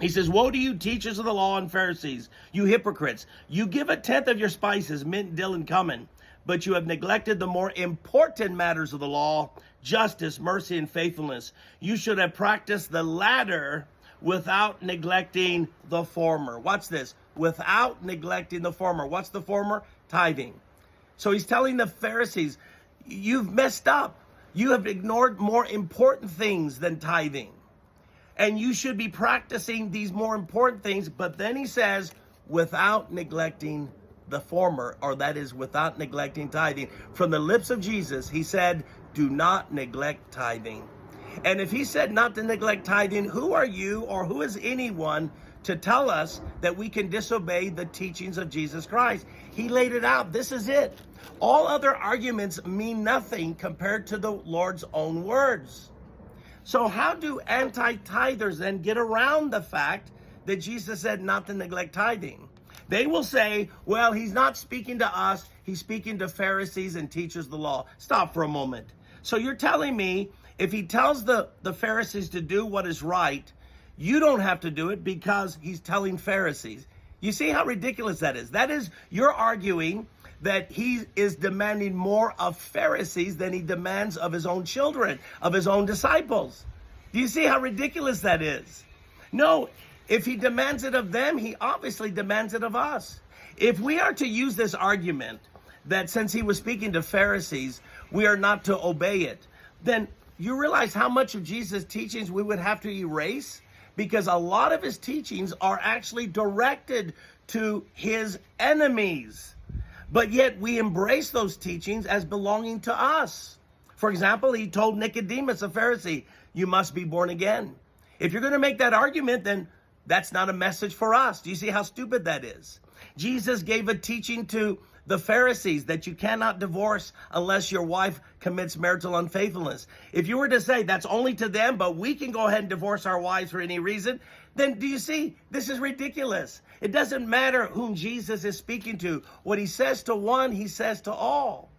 He says, woe to you, teachers of the law and Pharisees, you hypocrites. You give a tenth of your spices, mint, dill, and cumin, but you have neglected the more important matters of the law, justice, mercy, and faithfulness. You should have practiced the latter without neglecting the former. Watch this. Without neglecting the former. What's the former? Tithing. So he's telling the Pharisees, you've messed up. You have ignored more important things than tithing. And you should be practicing these more important things. But then he says, without neglecting the former, or that is without neglecting tithing. From the lips of Jesus, he said, do not neglect tithing. And if he said not to neglect tithing, who are you or who is anyone to tell us that we can disobey the teachings of Jesus Christ? He laid it out. This is it. All other arguments mean nothing compared to the Lord's own words. So how do anti-tithers then get around the fact that Jesus said not to neglect tithing? They will say, well, he's not speaking to us. He's speaking to Pharisees and teachers of the law. Stop for a moment. So you're telling me if he tells the Pharisees to do what is right, you don't have to do it because he's telling Pharisees. You see how ridiculous that is? That is, you're arguing that he is demanding more of Pharisees than he demands of his own children, of his own disciples. Do you see how ridiculous that is? No, if he demands it of them, he obviously demands it of us. If we are to use this argument that since he was speaking to Pharisees, we are not to obey it, then you realize how much of Jesus' teachings we would have to erase? Because a lot of his teachings are actually directed to his enemies. But yet we embrace those teachings as belonging to us. For example, he told Nicodemus, a Pharisee, you must be born again. If you're going to make that argument, then that's not a message for us. Do you see how stupid that is? Jesus gave a teaching to the Pharisees that you cannot divorce unless your wife commits marital unfaithfulness. If you were to say that's only to them, but we can go ahead and divorce our wives for any reason, then do you see, this is ridiculous. It doesn't matter whom Jesus is speaking to. What he says to one, he says to all.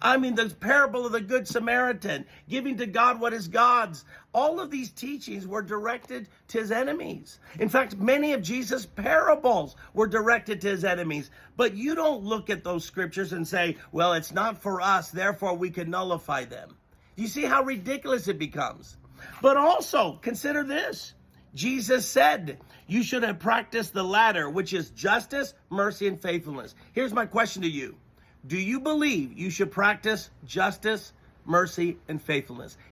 I mean, the parable of the Good Samaritan, giving to God what is God's. All of these teachings were directed to his enemies. In fact, many of Jesus' parables were directed to his enemies. But you don't look at those scriptures and say, well, it's not for us, therefore we can nullify them. You see how ridiculous it becomes? But also, consider this. Jesus said, you should have practiced the latter, which is justice, mercy, and faithfulness. Here's my question to you. Do you believe you should practice justice, mercy, and faithfulness?